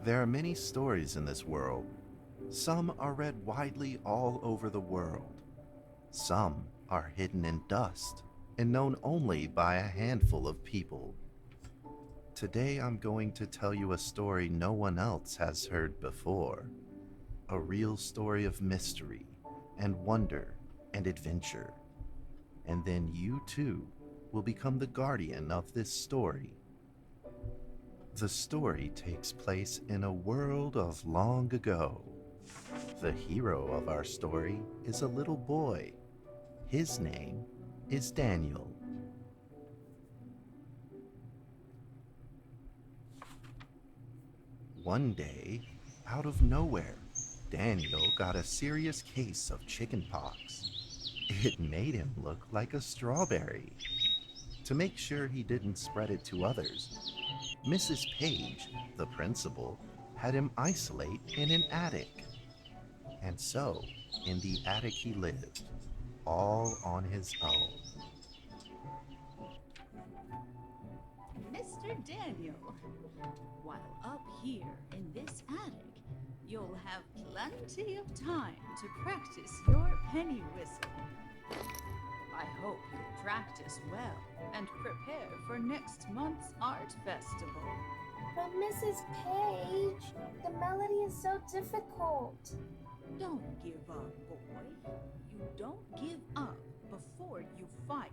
There are many stories in this world. Some are read widely all over the world. Some are hidden in dust and known only by a handful of people. Today I'm going to tell you a story no one else has heard before. A real story of mystery and wonder and adventure. And then you too will become the guardian of this story. The story takes place in a world of long ago. The hero of our story is a little boy. His name is Daniel. One day, out of nowhere, Daniel got a serious case of chickenpox. It made him look like a strawberry. To make sure he didn't spread it to others, Mrs. Page, the principal, had him isolate in an attic. And so, in the attic he lived, all on his own. Mr. Daniel, while up here in this attic, you'll have plenty of time to practice your penny whistle. I hope you practice well and prepare for next month's art festival. But Mrs. Page, the melody is so difficult. Don't give up, boy. You don't give up before you fight.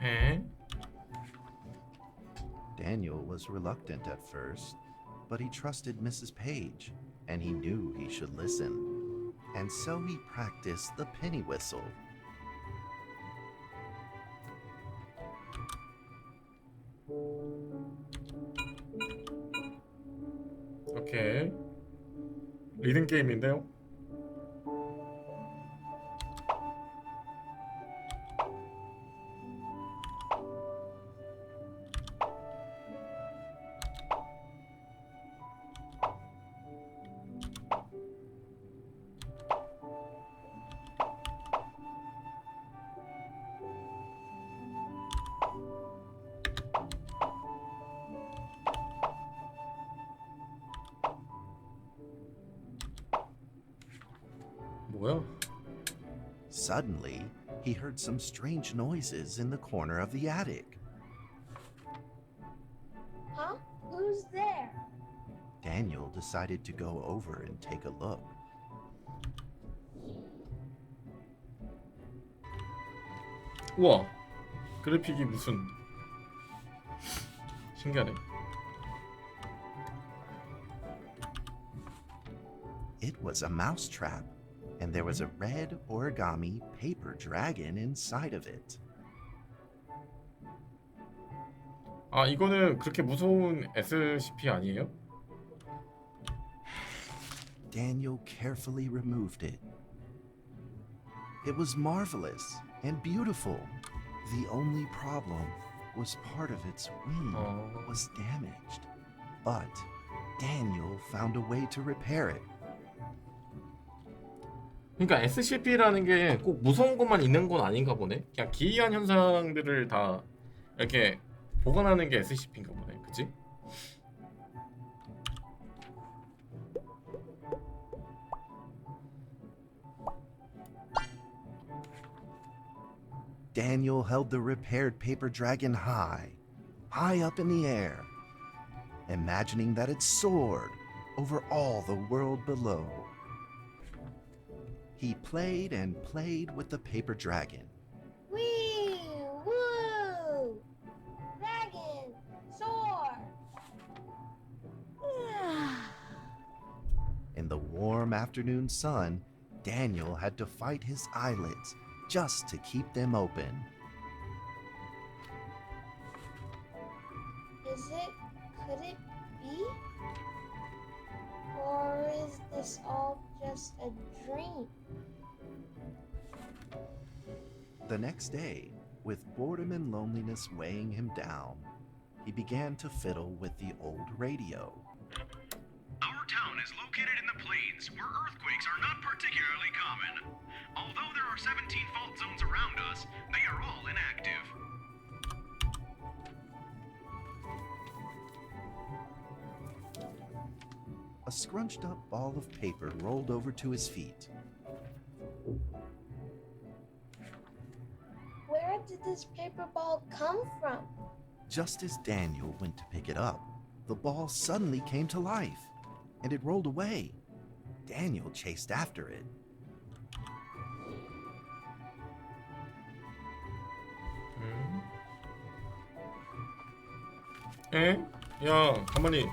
에? Daniel was reluctant at first, but he trusted Mrs. Page, and he knew he should listen. And so he practiced the penny whistle. 오케이. 리듬 게임인데요. 뭐야? Suddenly, he heard some strange noises in the corner of the attic. Huh? Who's there? Daniel decided to go over and take a look. 우와. 그래픽이 무슨 신기하네. It was a mousetrap, and there was a red origami paper dragon inside of it. 아, 이거는 그렇게 무서운 SCP 아니에요? Daniel carefully removed it. It was marvelous and beautiful. The only problem was part of its wing was damaged. But Daniel found a way to repair it. 그러니까 SCP라는 게 꼭 무서운 것만 있는 건 아닌가 보네. 그냥 기이한 현상들을 다 이렇게 보관하는 게 SCP인가 보네. 그치? Daniel held the repaired paper dragon high up in the air, imagining that it soared over all the world below. He played and played with the paper dragon. Wee! Woo! Dragon! Soar! In the warm afternoon sun, Daniel had to fight his eyelids just to keep them open. Could it be? Or is this all just a dream? The next day, with boredom and loneliness weighing him down, he began to fiddle with the old radio. Our town is located in the plains, where earthquakes are not particularly common. Although there are 17 fault zones around us, they are all inactive. a scrunched up ball of paper rolled over to his feet. Where did this paper ball come from? Just as Daniel went to pick it up, the ball suddenly came to life, and it rolled away. Daniel chased after it. 에? 야, 가만히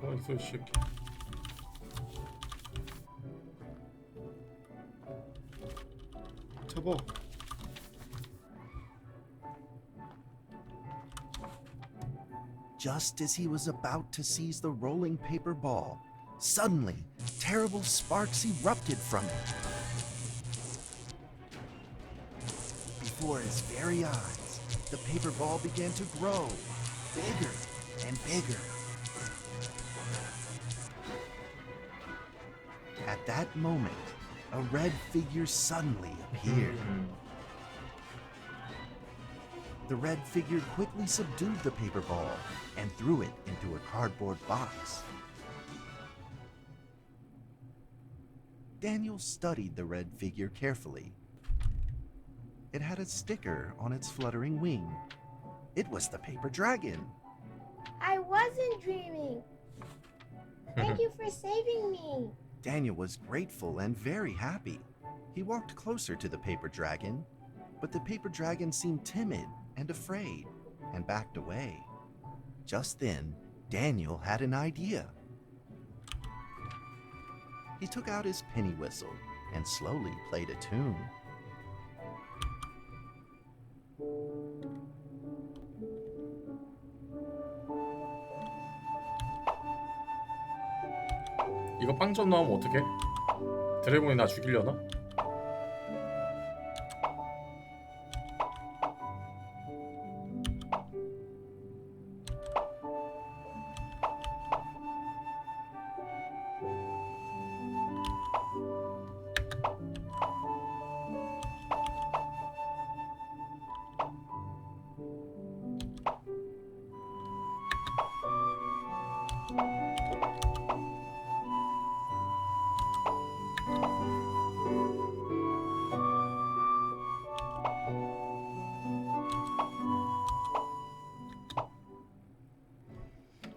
있어, 이 새끼. 잡아. Just as he was about to seize the rolling paper ball, suddenly, terrible sparks erupted from it. Before his very eyes, the paper ball began to grow, bigger and bigger. At that moment, a red figure suddenly appeared. The red figure quickly subdued the paper ball and threw it into a cardboard box. Daniel studied the red figure carefully. It had a sticker on its fluttering wing. It was the paper dragon. I wasn't dreaming. Thank you for saving me. Daniel was grateful and very happy. He walked closer to the paper dragon, but the paper dragon seemed timid and afraid and backed away. Just then, Daniel had an idea. He took out his penny whistle and slowly played a tune. 이거 빵점 나오면 어떡해? 드래곤이 나 죽이려나?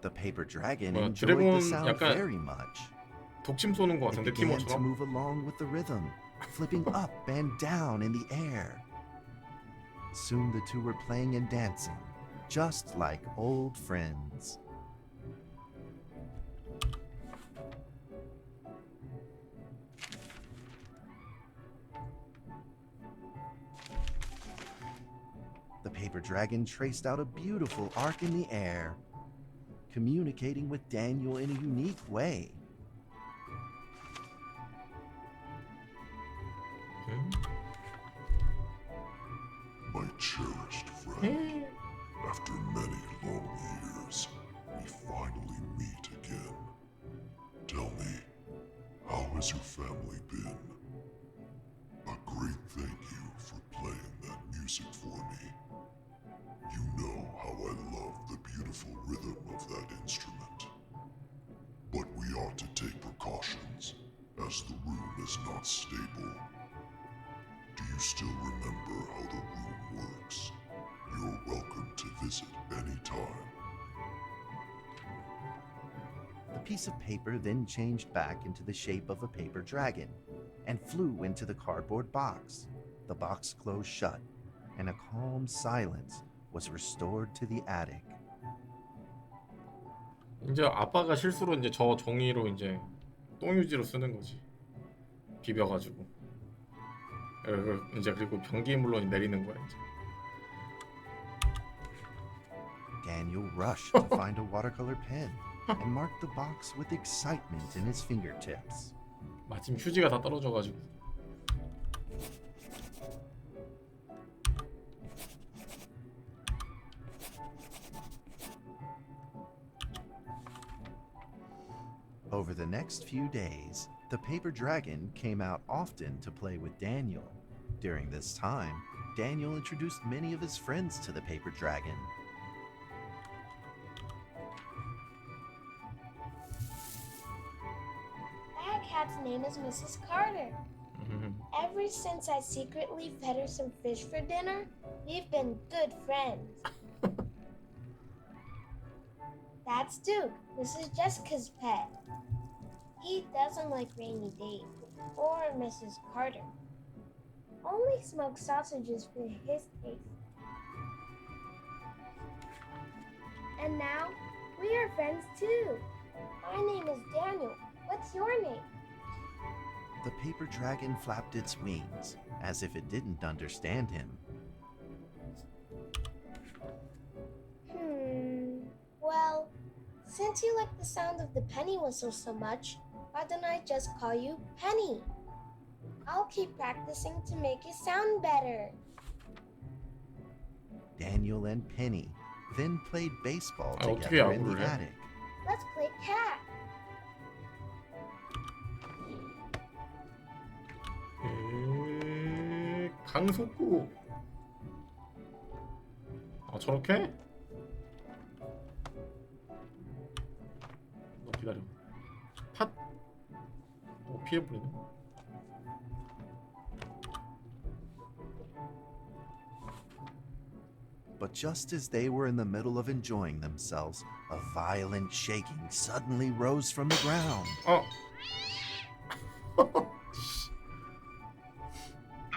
The paper dragon 뭐야, enjoyed the 드래곤 sound 약간 very much. 독침 쏘는 거 It 같은데 began to 티모처럼? move along with the rhythm, flipping up and down in the air. Soon the two were playing and dancing, just like old friends. The paper dragon traced out a beautiful arc in the air, communicating with Daniel in a unique way. My cherished friend, after many long years, we finally meet again. Tell me, how has your family been? A great thank you for playing that music for me. You know how I love the beautiful rhythm of that instrument. But we ought to take precautions, as the room is not stable. Do you still remember how the room works? You're welcome to visit any time. The piece of paper then changed back into the shape of a paper dragon and flew into the cardboard box. The box closed shut, and a calm silence was restored to the attic. 이제 아빠가 실수로 이제 저 종이로 이제 똥유지로 쓰는 거지. 비벼가지고. 이제 그리고 변기물로 내리는 거야 이제. Daniel rushed to find a watercolor pen and marked the box with excitement in his fingertips. 마침 휴지가 다 떨어져가지고. Over the next few days, the paper dragon came out often to play with Daniel. During this time, Daniel introduced many of his friends to the paper dragon. name is Mrs. Carter. Ever since I secretly fed her some fish for dinner, we've been good friends. That's Duke. This is Jessica's pet. He doesn't like rainy days or Mrs. Carter. Only smoked sausages for his taste. And now, we are friends too. My name is Daniel. What's your name? The paper dragon flapped its wings, as if it didn't understand him. Well, since you like the sound of the penny whistle so much, why don't I just call you Penny? I'll keep practicing to make it sound better. Daniel and Penny then played baseball 어떻게 together in 야구를 the 해? attic. Let's play cat. 강속구. 아 저렇게? 너 기다려. 팟. 피해버리네. But just as they were in the middle of enjoying themselves, a violent shaking suddenly rose from the ground. 어. The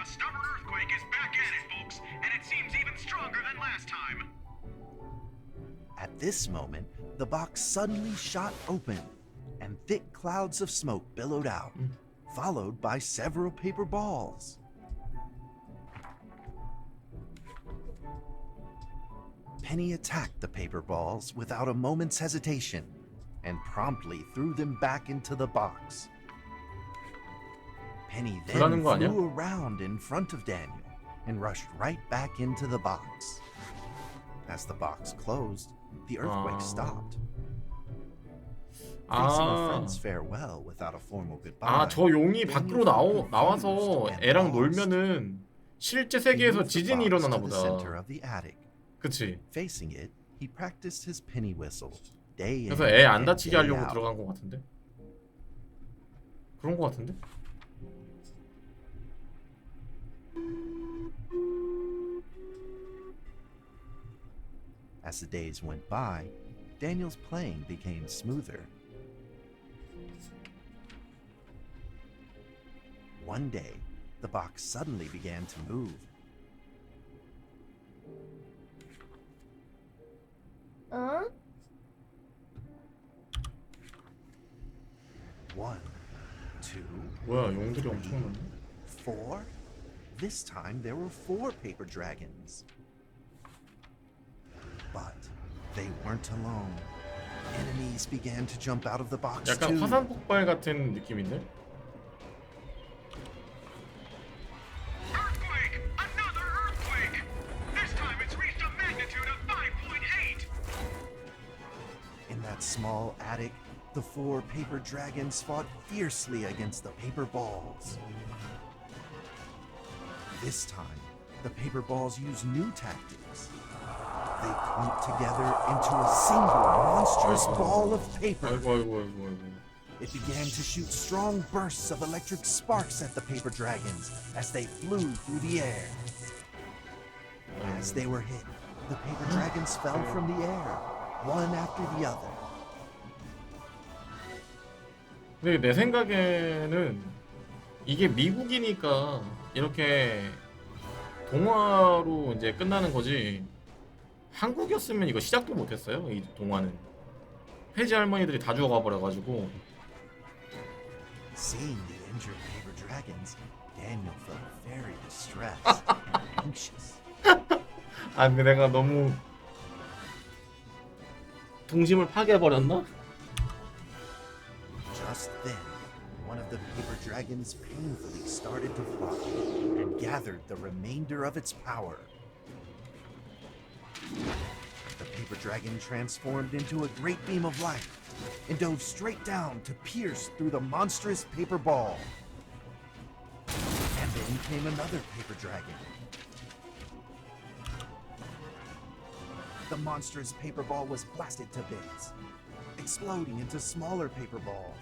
stubborn earthquake is back at it, folks, and it seems even stronger than last time. At this moment, the box suddenly shot open, and thick clouds of smoke billowed out, followed by several paper balls. Penny attacked the paper balls without a moment's hesitation and promptly threw them back into the box. Penny then 불나는 거 아니야? flew around in front of Daniel and rushed right back into the box. As the box closed, the earthquake stopped. Facing her friend's farewell without a formal goodbye. 아, 저 용이 밖으로 나와서 애랑 놀면은 실제 세계에서 지진이 일어나나 보다. 그치? Facing it, he practiced his penny whistle day in 그래서 애 안 and 다치게 day 하려고 out. 들어간 것 같은데? 그런 것 같은데? As the days went by, Daniel's playing became smoother. One day, the box suddenly began to move. Huh? 1, 2, 뭐야, 용들이 엄청 많네. 4. This time there were 4 paper dragons. But they weren't alone. Enemies began to jump out of the box 약간 too. 화산 폭발 같은 느낌인데? Earthquake! Another earthquake! This time it's reached a magnitude of 5.8! In that small attic, the 4 paper dragons fought fiercely against the paper balls. This time, the paper balls used new tactics. They clumped together into a single monstrous ball of paper. 아이고. It began to shoot strong bursts of electric sparks at the paper dragons as they flew through the air. As they were hit, the paper dragons fell from the air, one after the other. 근데 내 생각에는 이게 미국이니까 이렇게 동화로 이제 끝나는 거지. 한국이었으면 이거 시작도 못했어요. 이 동화는 폐지 할머니들이 다 죽어가 버려가지고. Seeing the injured paper dragons, Daniel felt very distressed and anxious. 아 근데 내가 너무 동심을 파괴해버렸나? Just then, one of the paper dragons painfully started to fly and gathered the remainder of its power. The paper dragon transformed into a great beam of light and dove straight down to pierce through the monstrous paper ball. And then came another paper dragon. The monstrous paper ball was blasted to bits, exploding into smaller paper balls.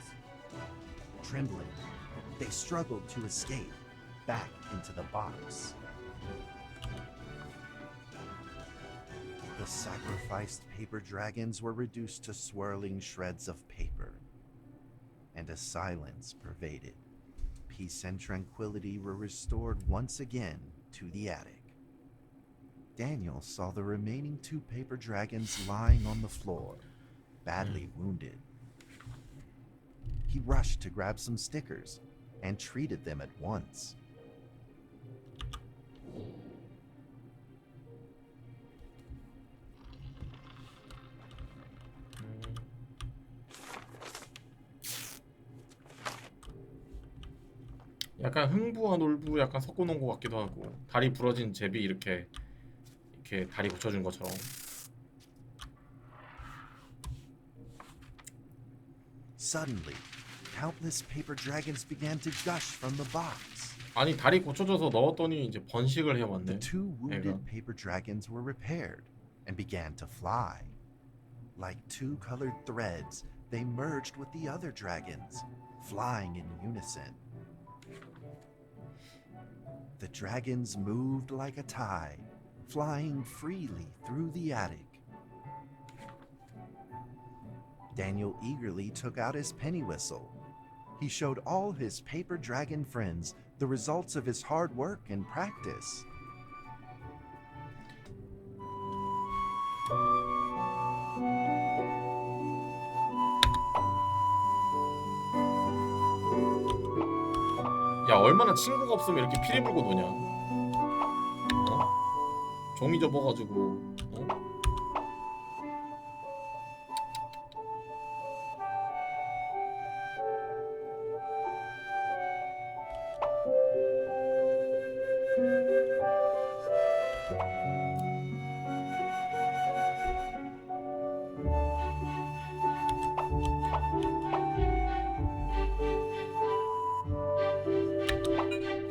Trembling, they struggled to escape back into the box. The sacrificed paper dragons were reduced to swirling shreds of paper, and a silence pervaded. Peace and tranquility were restored once again to the attic. Daniel saw the remaining 2 paper dragons lying on the floor, badly wounded. He rushed to grab some stickers and treated them at once. 약간 흥부와 놀부 약간 섞어놓은 것 같기도 하고, 다리 부러진 제비 이렇게 다리 고쳐준 것처럼. Suddenly, countless paper dragons began to gush from the box. 아니 다리 고쳐줘서 넣었더니 이제 번식을 The 해왔네. 2 wounded 애가. paper dragons were repaired and began to fly. Like 2 colored threads, they merged with the other dragons, flying in unison. The dragons moved like a tide, flying freely through the attic. Daniel eagerly took out his penny whistle. He showed all his paper dragon friends the results of his hard work and practice. 야 얼마나 친구가 없으면 이렇게 피리 불고 노냐? 어? 종이 접어가지고. 어?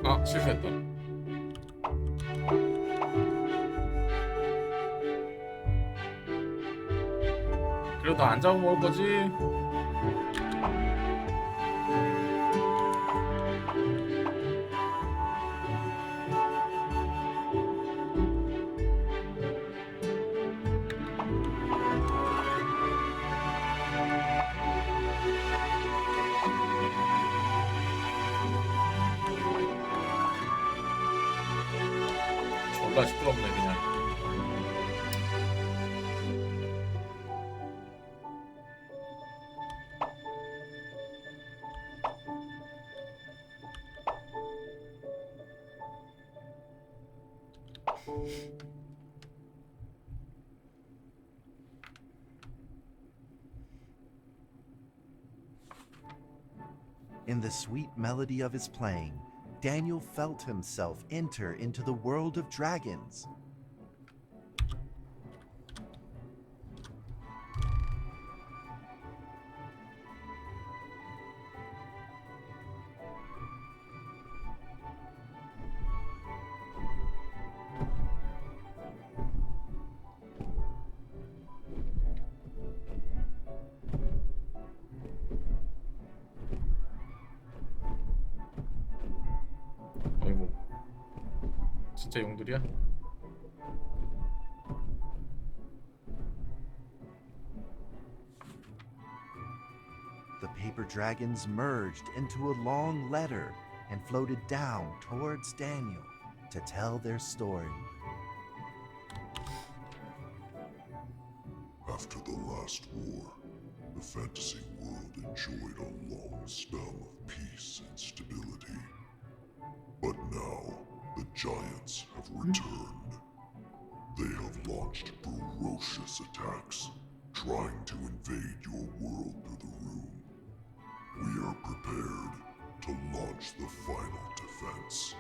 아 실수했다. 그래도 안 잡아 먹을 거지. 졸라 시끄럽네 그냥. In the sweet melody of his playing, Daniel felt himself enter into the world of dragons. 아이고 진짜 용들이야? The paper dragons merged into a long letter and floated down towards Daniel to tell their story. After the last war, the fantasy world enjoyed a long spell of peace and stability. But now, the giants have returned. They have launched ferocious attacks, trying to invade your world through the room. We are prepared to launch the final defense.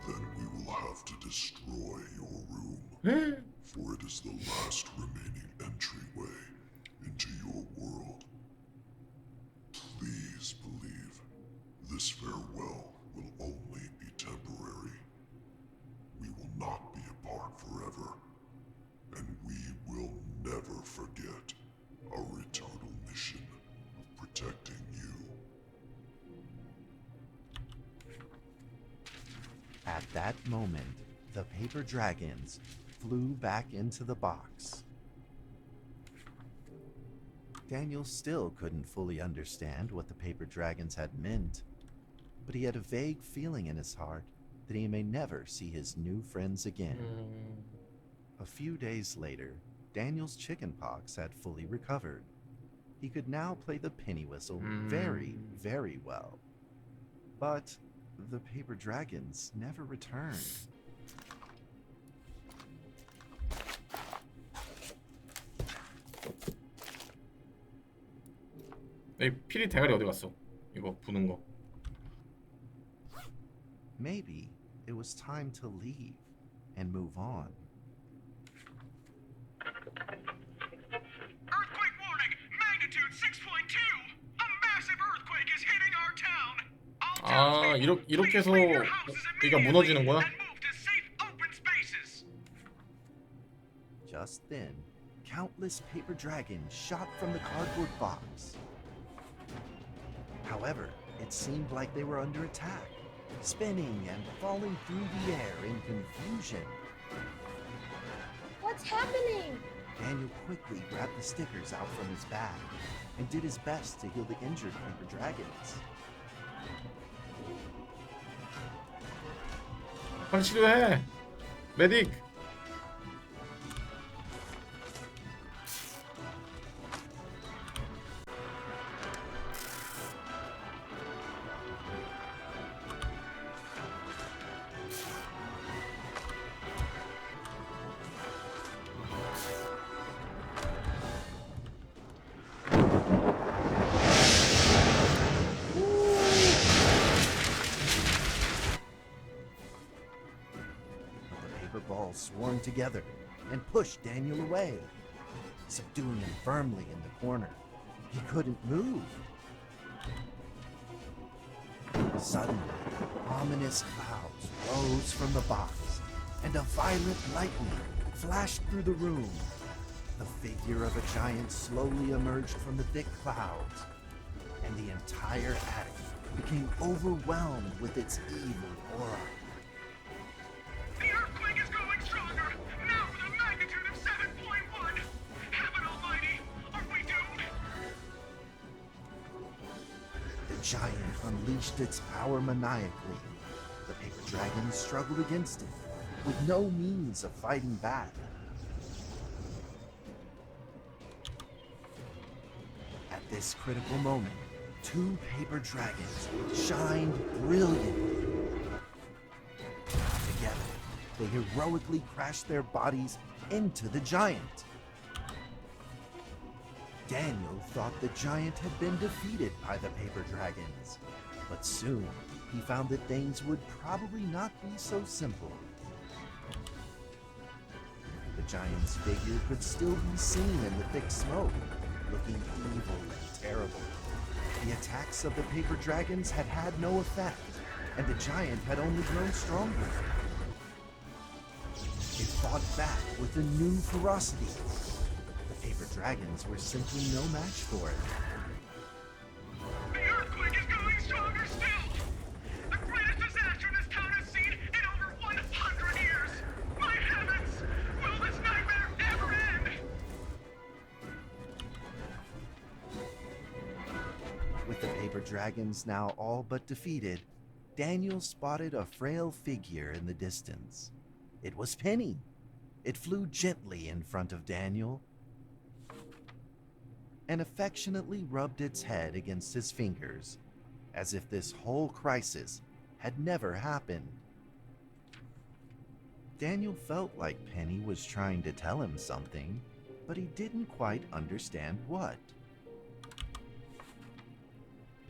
Then we will have to destroy your room, for it is the last remaining entryway into your world. Please believe this farewell will only be temporary. We will not be apart forever, and we will never forget our eternal mission of protecting you. At that moment, the paper dragons flew back into the box. Daniel still couldn't fully understand what the paper dragons had meant, but he had a vague feeling in his heart that he may never see his new friends again. A few days later, Daniel's chickenpox had fully recovered. He could now play the penny whistle very, very well. But the paper dragons never returned. 이 피리 대가리 어디 갔어? 이거 부는 거. Maybe it was time to leave and move on. Earthquake warning! Magnitude 6.2! A massive earthquake is hitting our town! All townspeople, 이렇게 해서 please leave your houses 여기가 immediately 무너지는 거야? and move to safe open spaces! Just then, countless paper dragons shot from the cardboard box. However, it seemed like they were under attack, spinning and falling through the air in confusion. What's happening? Daniel quickly grabbed the stickers out from his bag and did his best to heal the injured paper dragons. 빨리 치료해. 메딕. Balls swarmed together and pushed Daniel away, subduing him firmly in the corner. He couldn't move. Suddenly, ominous clouds rose from the box, and a violent lightning flashed through the room. The figure of a giant slowly emerged from the thick clouds, and the entire attic became overwhelmed with its evil aura. The earthquake is growing stronger, now with a magnitude of 7.1! Heaven almighty, are we doomed? The giant unleashed its power maniacally. The paper dragon struggled against it, with no means of fighting back. At this critical moment, two paper dragons shined brilliantly. Together, they heroically crashed their bodies into the giant. Daniel thought the giant had been defeated by the paper dragons, but soon he found that things would probably not be so simple. The giant's figure could still be seen in the thick smoke, looking evil and terrible. The attacks of the paper dragons had had no effect, and the giant had only grown stronger. It fought back with a new ferocity. The paper dragons were simply no match for it. The earthquake is growing stronger still! The greatest disaster this town has seen in over 100 years! My heavens! Will this nightmare ever end? With the paper dragons now all but defeated, Daniel spotted a frail figure in the distance. It was Penny. It flew gently in front of Daniel and affectionately rubbed its head against his fingers, as if this whole crisis had never happened. Daniel felt like Penny was trying to tell him something, but he didn't quite understand what.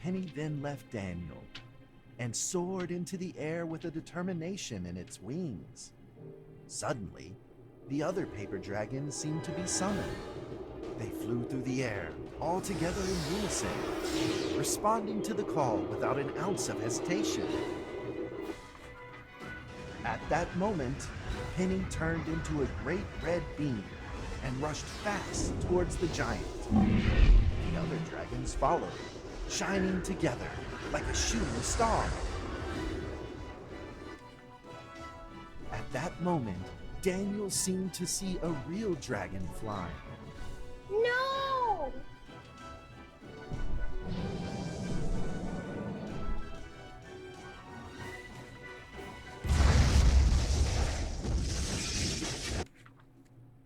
Penny then left Daniel and soared into the air with a determination in its wings. Suddenly, the other paper dragons seemed to be summoned. They flew through the air, all together in unison, responding to the call without an ounce of hesitation. At that moment, Penny turned into a great red beam and rushed fast towards the giant. The other dragons followed, shining together like a shooting star. At that moment, Daniel seemed to see a real dragonfly. No!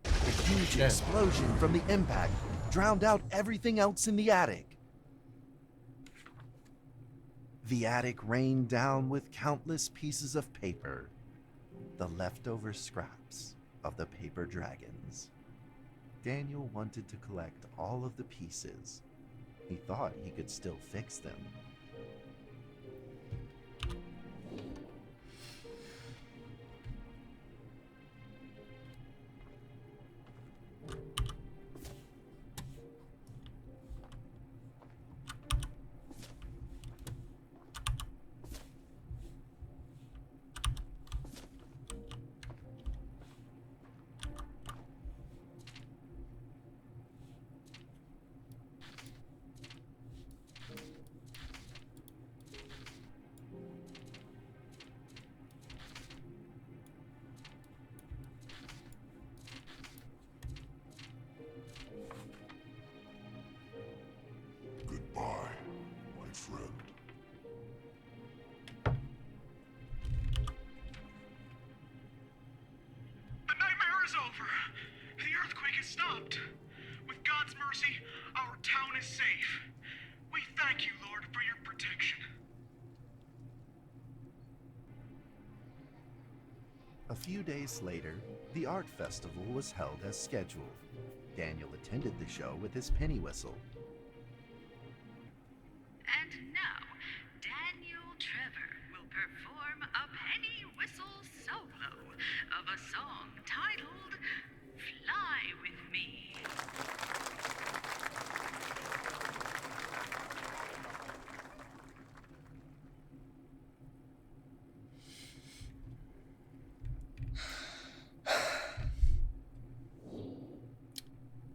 A huge explosion from the impact drowned out everything else in the attic. The attic rained down with countless pieces of paper, the leftover scraps of the paper dragons. Daniel wanted to collect all of the pieces. He thought he could still fix them. Goodbye, my friend. The nightmare is over. The earthquake has stopped. With God's mercy, our town is safe. We thank you, Lord, for your protection. A few days later, the art festival was held as scheduled. Daniel attended the show with his penny whistle. And now, Daniel Trevor will perform a penny whistle solo of a song titled Fly With Me.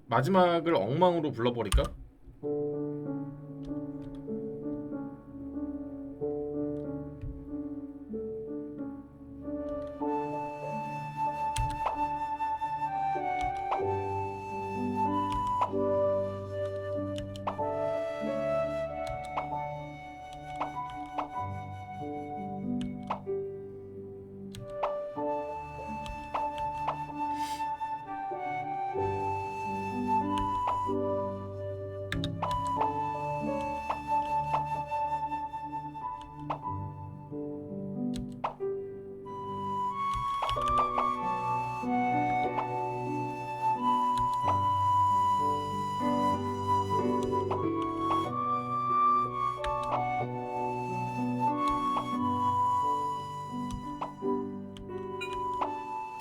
마지막을 엉망으로 불러버릴까?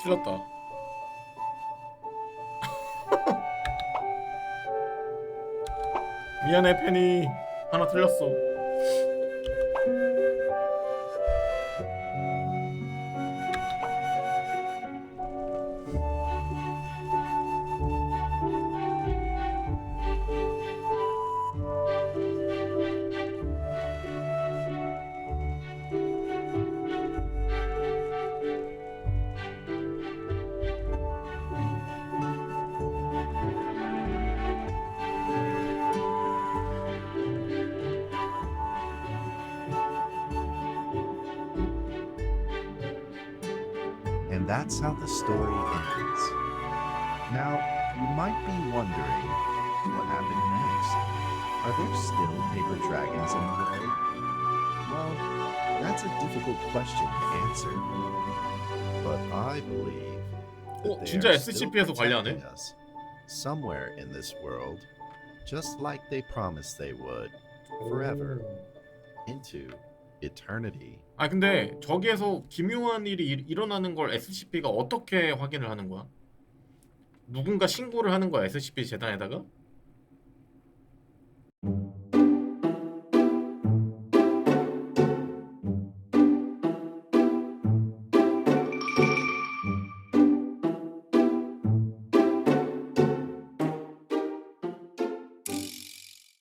틀렸다. 미안해 페니, 하나 틀렸어. And that's how the story ends. Now, you might be wondering, what happened next? Are there still paper dragons in the world? Well, that's a difficult question to answer. But I believe that they 진짜 are still SCP에서 관리하네? protecting us somewhere in this world, just like they promised they would, forever, into eternity. 아 근데 저기에서 기묘한 일이 일어나는 걸 SCP가 어떻게 확인을 하는 거야? 누군가 신고를 하는 거야 SCP 재단에다가?